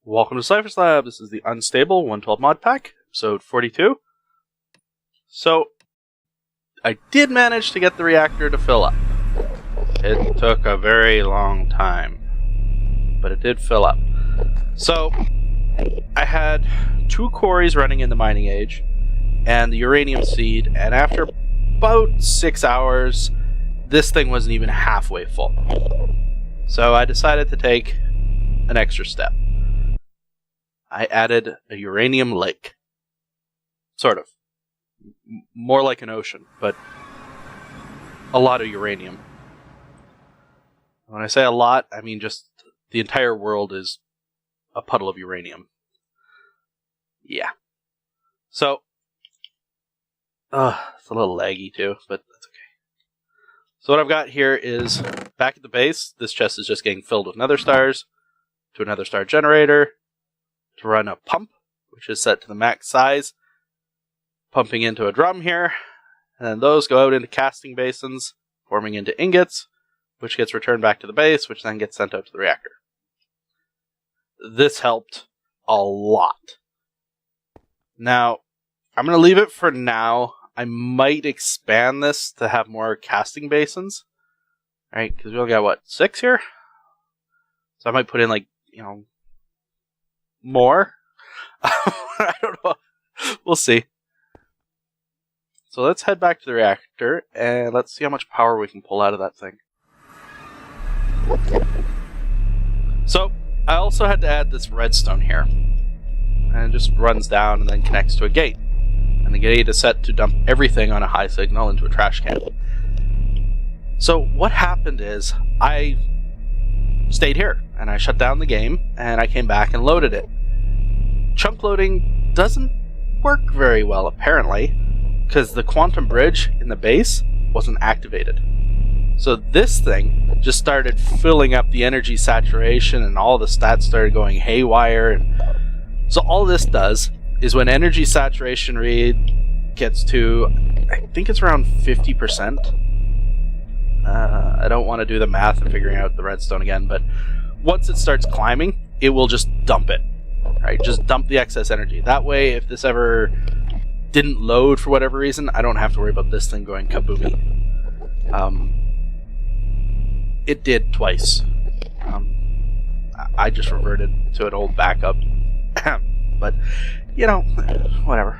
Welcome to Cypher's Lab. This is the Unstable 112 mod pack, episode 42. So, I did manage to get the reactor to fill up. It took a very long time, but it did fill up. So, I had 2 quarries running in the mining age, and the uranium seed, and after about 6 hours, this thing wasn't even halfway full. So I decided to take an extra step. I added a uranium lake. Sort of. More like an ocean, but a lot of uranium. When I say a lot, I mean just the entire world is a puddle of uranium. Yeah. So, it's a little laggy too, but that's okay. So what I've got here is, back at the base, this chest is just getting filled with nether stars, to a nether star generator, to run a pump, which is set to the max size, pumping into a drum here, and then those go out into casting basins, forming into ingots, which gets returned back to the base, which then gets sent out to the reactor. This helped a lot. Now, I'm going to leave it for now. I might expand this to have more casting basins, right? Because we only got, 6 here? So I might put in, more? I don't know. We'll see. So let's head back to the reactor, and let's see how much power we can pull out of that thing. So, I also had to add this redstone here. And it just runs down and then connects to a gate. And the gate is set to dump everything on a high signal into a trash can. So what happened is, I stayed here, and I shut down the game, and I came back and loaded it. Chunk loading doesn't work very well, apparently, because the quantum bridge in the base wasn't activated. So this thing just started filling up the energy saturation, and all the stats started going haywire. And so all this does is, when energy saturation read gets to, I think it's around 50%. I don't want to do the math and figuring out the redstone again, but once it starts climbing, it will just dump it. Right? Just dump the excess energy. That way, if this ever didn't load for whatever reason, I don't have to worry about this thing going kaboomy. It did twice. I just reverted to an old backup. But, whatever.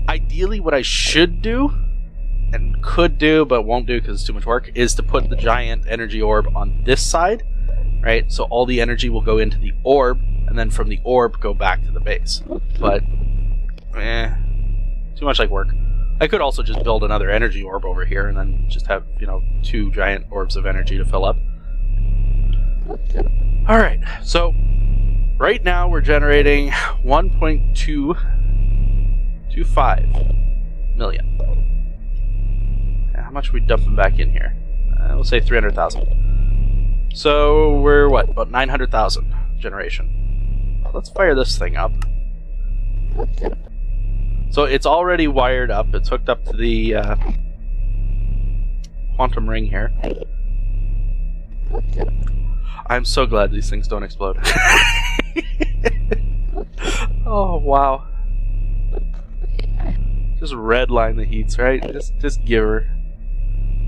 Ideally, what I should do, and could do, but won't do because it's too much work, is to put the giant energy orb on this side, right? So all the energy will go into the orb, and then from the orb go back to the base. But, too much like work. I could also just build another energy orb over here, and then just have, 2 giant orbs of energy to fill up. Alright, so right now we're generating 1.225 million. How much are we dumping back in here? We'll say 300,000. So we're about 900,000 generation. Let's fire this thing up. So it's already wired up. It's hooked up to the quantum ring here. I'm so glad these things don't explode. Oh, wow. Just redline the heats, right? Just give her.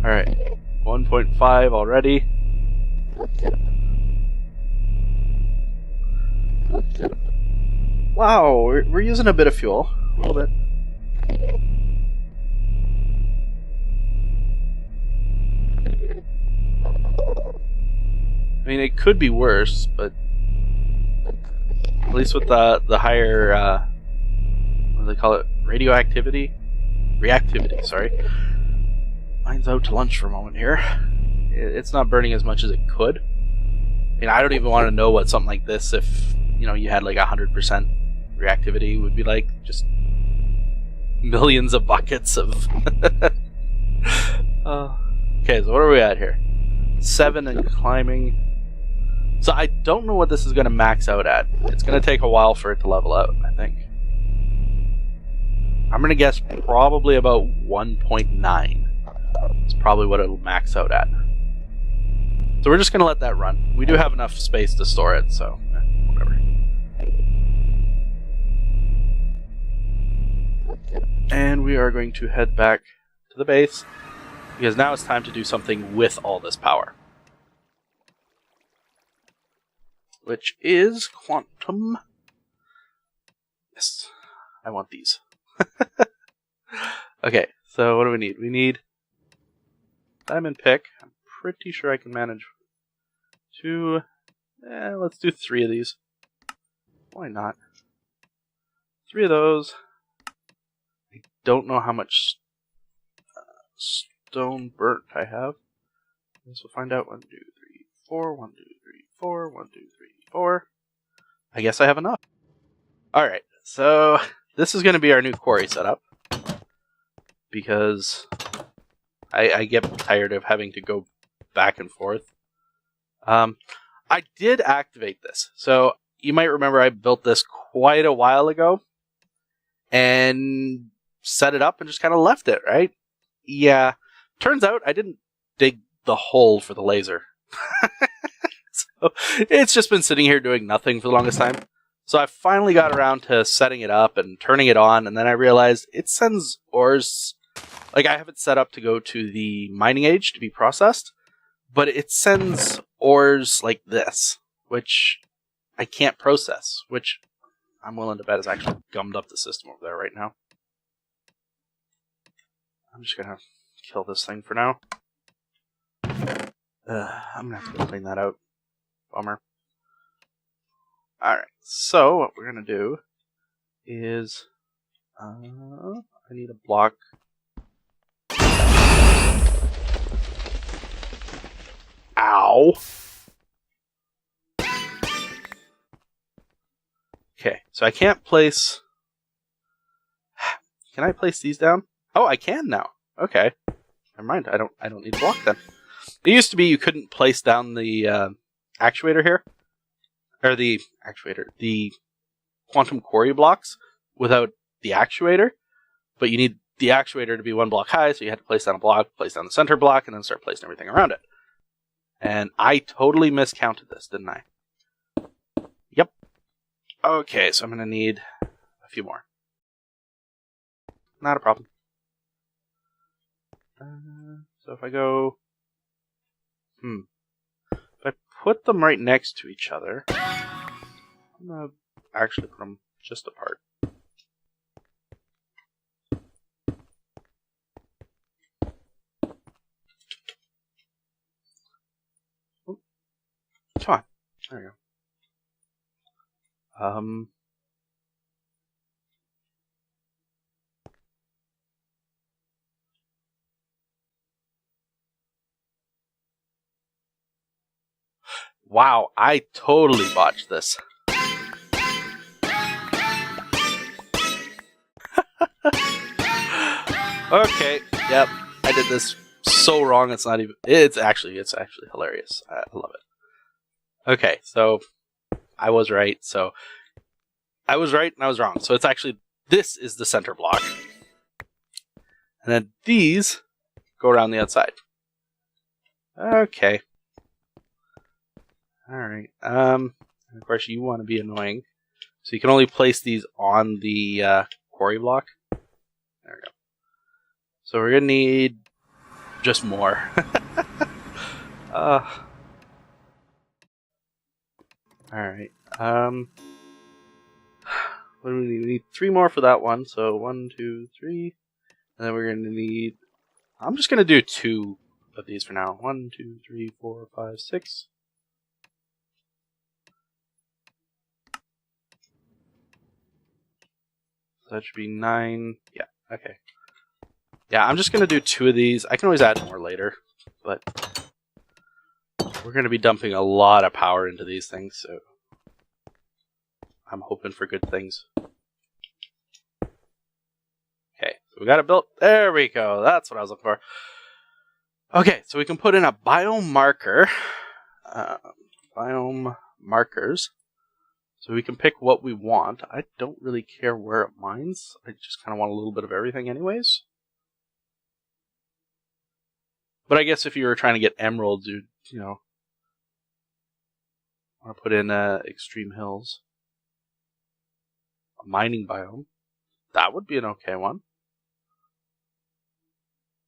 Alright. 1.5 already. Wow, we're using a bit of fuel. A little bit. I mean, it could be worse, but at least with the higher, what do they call it? Radioactivity? Reactivity, sorry. Mine's out to lunch for a moment here. It's not burning as much as it could. I mean, I don't even want to know what something like this, if, you had 100% reactivity, would be like. Just millions of buckets of... Okay, so what are we at here? 7 and climbing. So I don't know what this is going to max out at. It's going to take a while for it to level out, I think. I'm going to guess probably about 1.9. It's probably what it'll max out at. So we're just going to let that run. We do have enough space to store it, so And we are going to head back to the base, because now it's time to do something with all this power. Which is quantum. Yes, I want these. Okay, so what do we need? We need diamond pick. I'm pretty sure I can manage 2. Let's do 3 of these. Why not? 3 of those. I don't know how much stone burnt I have. I guess we'll find out. 1, 2, 3, 4. 1, 2, 3, 4. 1, 2, 3, 4. I guess I have enough. Alright, so this is going to be our new quarry setup. Because I get tired of having to go back and forth. I did activate this. So you might remember I built this quite a while ago. And set it up and just kind of left it, right? Yeah. Turns out I didn't dig the hole for the laser. So it's just been sitting here doing nothing for the longest time. So I finally got around to setting it up and turning it on, and then I realized it sends ores. Like, I have it set up to go to the mining age to be processed, but it sends ores like this, which I can't process, which I'm willing to bet is actually gummed up the system over there right now. I'm just gonna kill this thing for now. I'm gonna have to go clean that out. Bummer. Alright, so what we're gonna do is I need a block. Ow! Okay, so I can't place. Can I place these down? Oh, I can now. Okay, never mind. I don't need a block then. It used to be you couldn't place down the actuator here, or the quantum quarry blocks without the actuator. But you need the actuator to be 1 block high, so you had to place down a block, place down the center block, and then start placing everything around it. And I totally miscounted this, didn't I? Yep. Okay, so I'm going to need a few more. Not a problem. So if I go... If I put them right next to each other, I'm going to actually put them just apart. Oh, come on. There we go. Wow, I totally botched this. Okay, yep, I did this so wrong. It's not even. It's actually hilarious. I love it. Okay, so I was right. So I was right and I was wrong. So it's actually, this is the center block, and then these go around the outside. Okay. All right. Of course, you want to be annoying, so you can only place these on the quarry block. There we go. So we're gonna need just more. All right. What do we need? We need 3 more for that one. So 1, 2, 3, and then we're gonna need. I'm just gonna do 2 of these for now. 1, 2, 3, 4, 5, 6. So that should be 9. Yeah. Okay. Yeah, I'm just going to do 2 of these. I can always add more later, but we're going to be dumping a lot of power into these things, so I'm hoping for good things. Okay, so we got it built. There we go. That's what I was looking for. Okay, so we can put in a biome marker. Biome markers. So we can pick what we want. I don't really care where it mines. I just kind of want a little bit of everything anyways. But I guess if you were trying to get emeralds, you'd, want to put in extreme hills. A mining biome. That would be an okay one.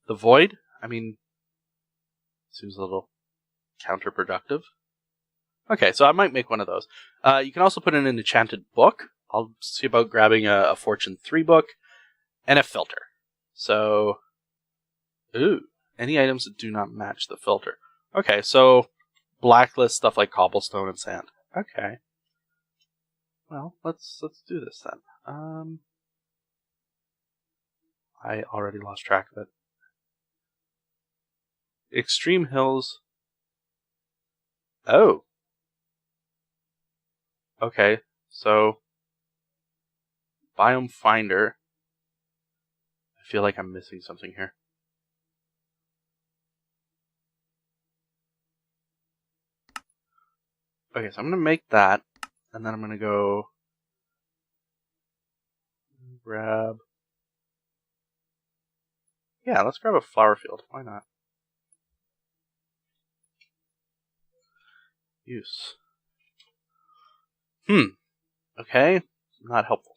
The void, I mean, seems a little counterproductive. Okay, so I might make one of those. You can also put in an enchanted book. I'll see about grabbing a Fortune 3 book and a filter. So, ooh, any items that do not match the filter. Okay, so blacklist stuff like cobblestone and sand. Okay. Well, let's do this then. I already lost track of it. Extreme hills. Oh. Okay, so biome finder. I feel like I'm missing something here. Okay, so I'm going to make that, and then I'm going to go grab... Yeah, let's grab a flower field. Why not? Use. Okay, not helpful.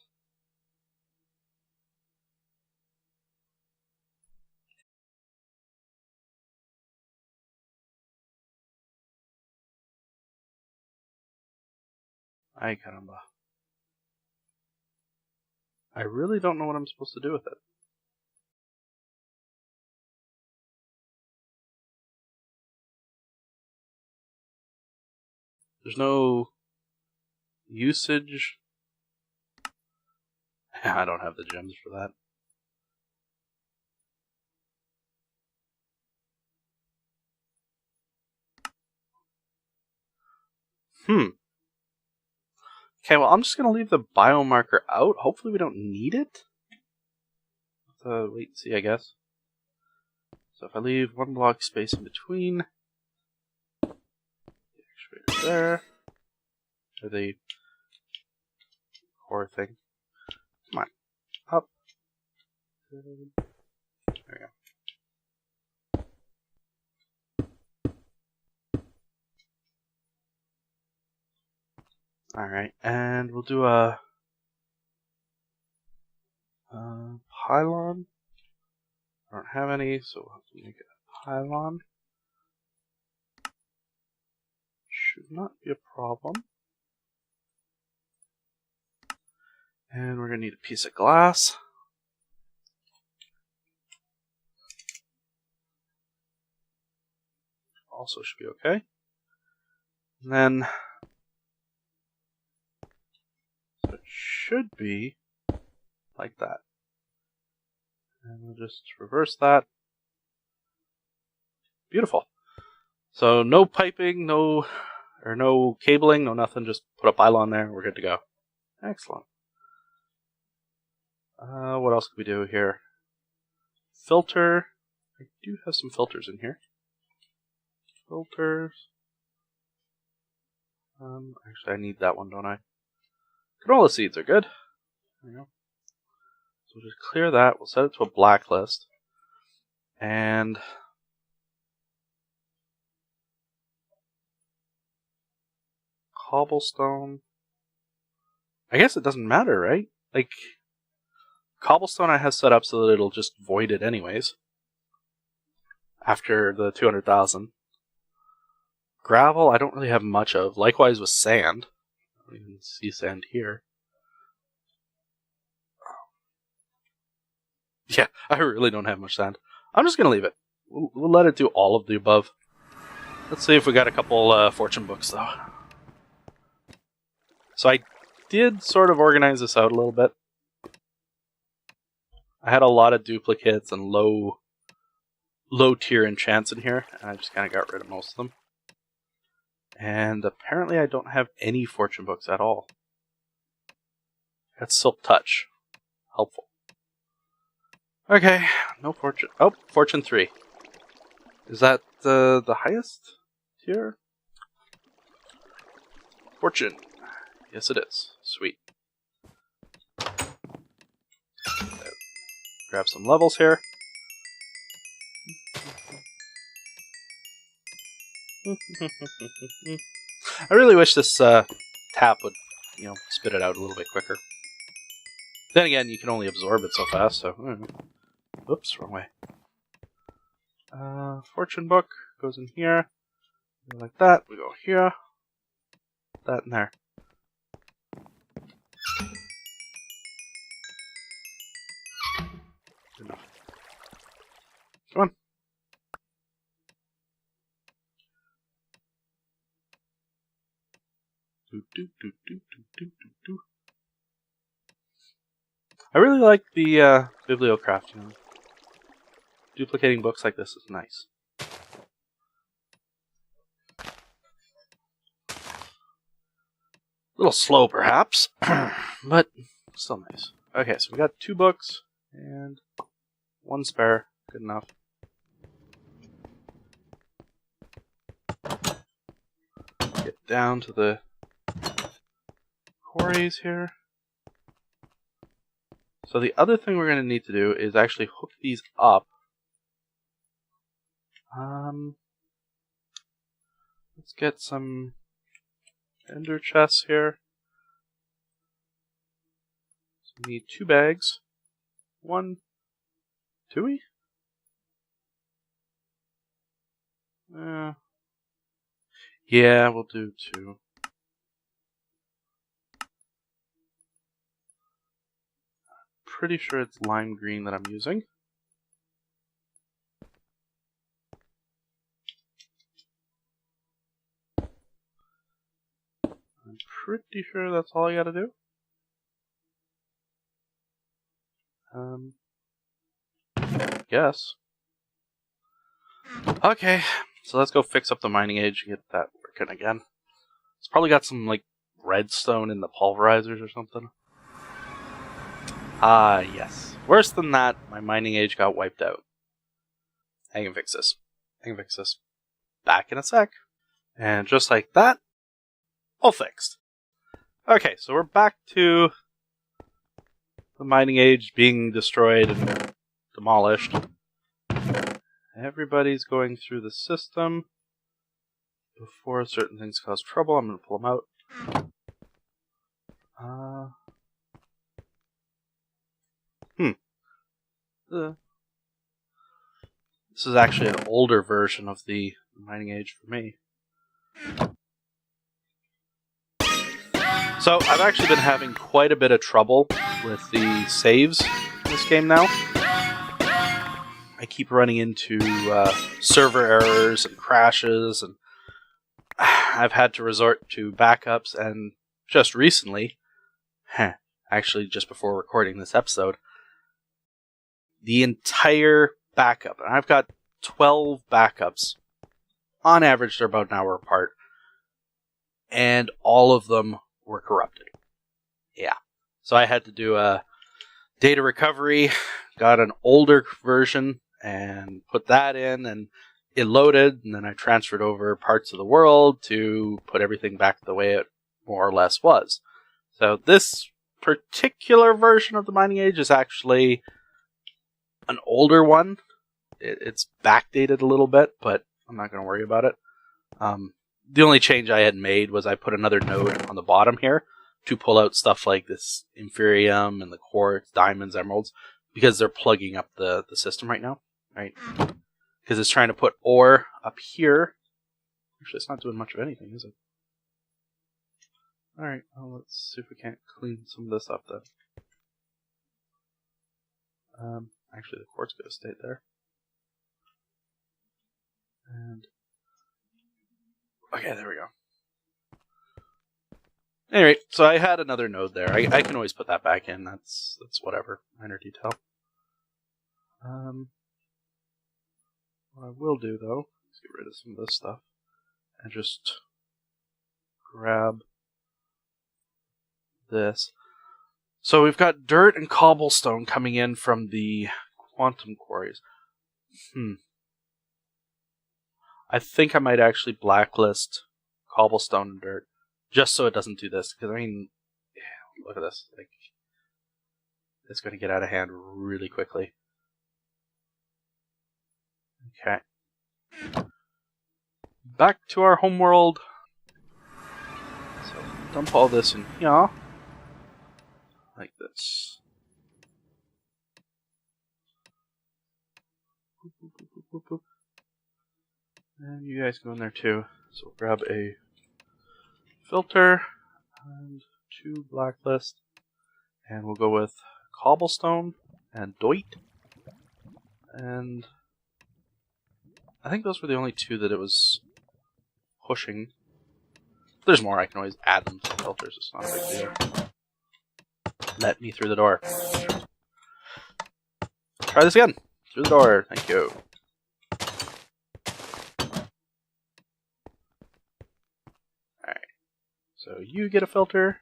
Ay caramba. I really don't know what I'm supposed to do with it. There's no usage. I don't have the gems for that. Okay, well, I'm just going to leave the biomarker out. Hopefully we don't need it. Let's wait and see, I guess. So if I leave one block space in between, the excavator there, or the core thing. Come on, up. There we go. Alright, and we'll do a pylon. I don't have any, so we'll have to make a pylon. Should not be a problem. And we're going to need a piece of glass. Also should be okay. And then, so it should be like that. And we'll just reverse that. Beautiful. So no piping, no cabling, no nothing. Just put a pylon there. We're good to go. Excellent. What else can we do here? Filter. I do have some filters in here. Filters. Actually, I need that one, don't I? Canola seeds are good. There we go. So we'll just clear that. We'll set it to a blacklist. And cobblestone. I guess it doesn't matter, right? Like, cobblestone I have set up so that it'll just void it anyways. After the 200,000. Gravel, I don't really have much of. Likewise with sand. I don't even see sand here. Yeah, I really don't have much sand. I'm just going to leave it. We'll let it do all of the above. Let's see if we got a couple fortune books, though. So I did sort of organize this out a little bit. I had a lot of duplicates and low tier enchants in here, and I just kind of got rid of most of them. And apparently I don't have any fortune books at all. That's Silk Touch. Helpful. Okay, no fortune. Oh, fortune 3. Is that the highest tier? Fortune. Yes, it is. Sweet. Grab some levels here. I really wish this tap would, spit it out a little bit quicker. Then again, you can only absorb it so fast, so... Oops, wrong way. Fortune book goes in here. Like that. We go here. That in there. Good enough. Come on. I really like the bibliocraft. You know, duplicating books like this is nice. A little slow, perhaps, but still nice. Okay, so we got 2 books and 1 spare. Good enough. Get down to the quarries here. So the other thing we're going to need to do is actually hook these up. Let's get some ender chests here. So we need 2 bags. 1, 2-y? Yeah, we'll do 2. Pretty sure it's lime green that I'm using. I'm pretty sure that's all I gotta do. Guess. Okay, so let's go fix up the mining age and get that working again. It's probably got some, like, redstone in the pulverizers or something. Ah, yes. Worse than that, my mining age got wiped out. I can fix this. Back in a sec. And just like that, all fixed. Okay, so we're back to the mining age being destroyed and demolished. Everybody's going through the system before certain things cause trouble. I'm going to pull them out. This is actually an older version of the mining age for me. So I've actually been having quite a bit of trouble with the saves in this game now. I keep running into server errors and crashes, and I've had to resort to backups, and just recently, actually just before recording this episode, the entire backup, and I've got 12 backups. On average, they're about an hour apart, and all of them were corrupted. Yeah. So I had to do a data recovery, got an older version, and put that in, and it loaded, and then I transferred over parts of the world to put everything back the way it more or less was. So this particular version of the mining age is actually an older one. It's backdated a little bit, but I'm not going to worry about it. The only change I had made was I put another node on the bottom here to pull out stuff like this Inferium and the quartz, diamonds, emeralds, because they're plugging up the system right now, right? Because it's trying to put ore up here. Actually, it's not doing much of anything, is it? Alright, well, let's see if we can't clean some of this up then. Actually, the quartz could have stayed there. And okay, there we go. Anyway, so I had another node there. I can always put that back in. That's whatever. Minor detail. What I will do, though, is get rid of some of this stuff and just grab this. So we've got dirt and cobblestone coming in from the quantum quarries. I think I might actually blacklist cobblestone and dirt, just so it doesn't do this. Because, I mean, yeah, look at this. Like, it's going to get out of hand really quickly. Okay. Back to our homeworld. So, dump all this in here. Like this. And you guys go in there too. So we'll grab a filter and 2 blacklist. And we'll go with cobblestone and doit. And I think those were the only 2 that it was pushing. If there's more, I can always add them to the filters. It's not a big deal. Let me through the door. Try this again. Through the door. Thank you. Alright. So you get a filter.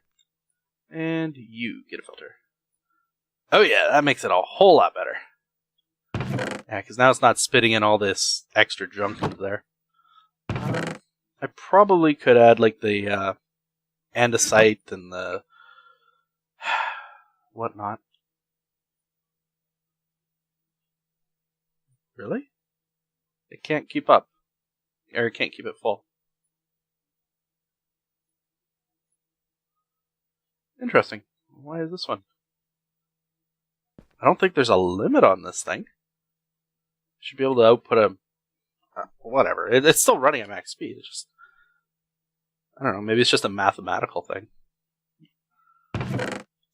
And you get a filter. Oh yeah, that makes it a whole lot better. Yeah, because now it's not spitting in all this extra junk into there. I probably could add like the andesite and the whatnot. Really? It can't keep up. Or it can't keep it full. Interesting. Why is this one? I don't think there's a limit on this thing. Should be able to output a... whatever. It's still running at max speed. It's just... I don't know. Maybe it's just a mathematical thing.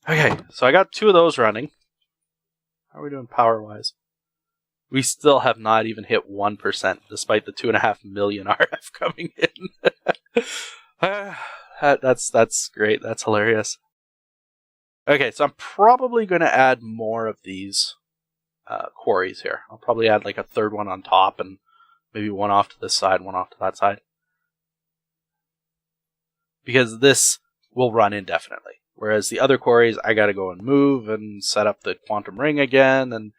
Okay, so I got 2 of those running. How are we doing power-wise? We still have not even hit 1%, despite the 2.5 million RF coming in. That's great. That's hilarious. Okay, so I'm probably going to add more of these quarries here. I'll probably add like a 3rd one on top and maybe one off to this side, one off to that side. Because this will run indefinitely. Whereas the other quarries, I got to go and move and set up the quantum ring again. And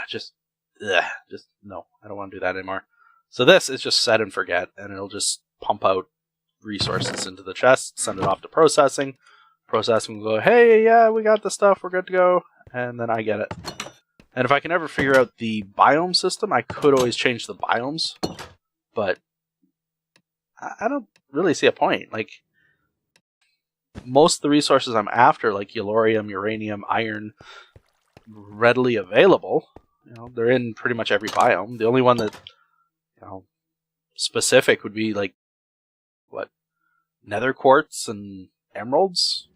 just no, I don't want to do that anymore. So this is just set and forget. And it'll just pump out resources into the chest, send it off to processing. Processing will go, hey, yeah, we got the stuff, we're good to go. And then I get it. And if I can ever figure out the biome system, I could always change the biomes. But I don't really see a point. Like, most of the resources I'm after, like yellorium, uranium, iron, readily available. You know, they're in pretty much every biome. The only one that, you know, specific would be like, what, nether quartz and emeralds?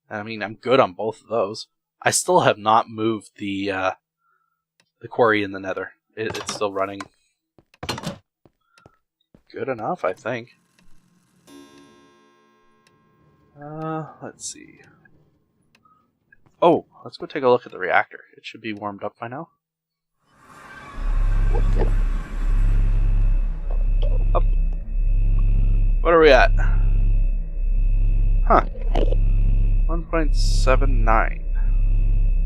I mean, I'm good on both of those. I still have not moved the quarry in the nether. It's still running good enough, I think. Let's see. Oh, let's go take a look at the reactor. It should be warmed up by now. Up. What are we at? Huh. 1.79.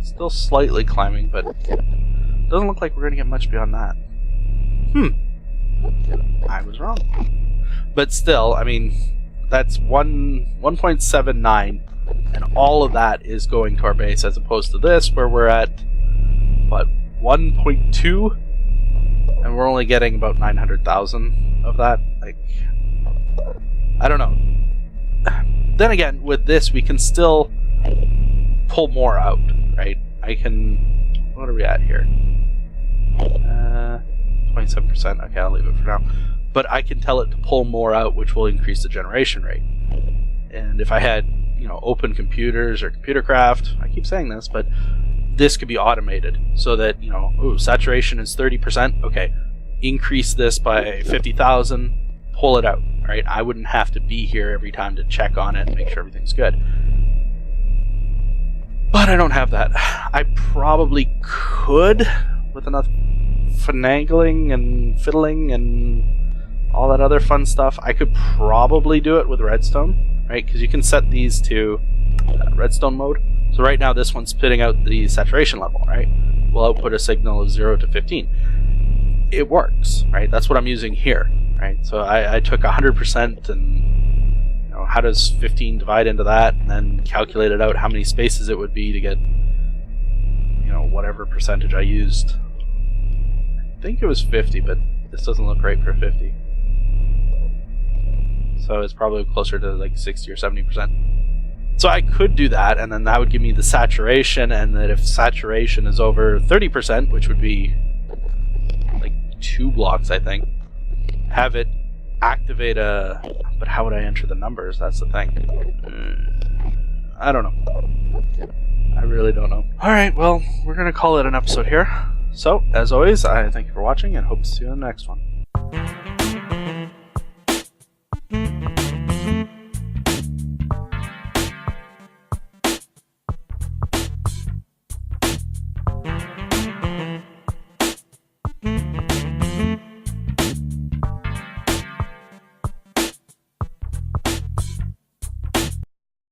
Still slightly climbing, but doesn't look like we're going to get much beyond that. I was wrong. But still, I mean, that's 1.79, and all of that is going to our base, as opposed to this, where we're at, what, 1.2? And we're only getting about 900,000 of that. Like, I don't know. Then again, with this, we can still pull more out, right? I can... What are we at here? 27%. Okay, I'll leave it for now. But I can tell it to pull more out, which will increase the generation rate. And if I had, you know, open computers or computer craft, I keep saying this, but this could be automated so that, you know, ooh, saturation is 30%. Okay, increase this by 50,000, pull it out. Right? I wouldn't have to be here every time to check on it and make sure everything's good. But I don't have that. I probably could, with enough finagling and fiddling and all that other fun stuff, I could probably do it with redstone, right? Because you can set these to redstone mode. So right now this one's spitting out the saturation level, right? We'll output a signal of 0 to 15. It works, right? That's what I'm using here. Right, so I took 100% and, you know, how does 15 divide into that, and then calculated out how many spaces it would be to get, you know, whatever percentage I used. I think it was 50, but this doesn't look right for 50. So it's probably closer to like 60 or 70%. So I could do that, and then that would give me the saturation, and that if saturation is over 30%, which would be like 2 blocks, I think. Have it activate a... But how would I enter the numbers? That's the thing. I don't know. I really don't know. Alright, well, we're going to call it an episode here. So, as always, I thank you for watching and hope to see you in the next one.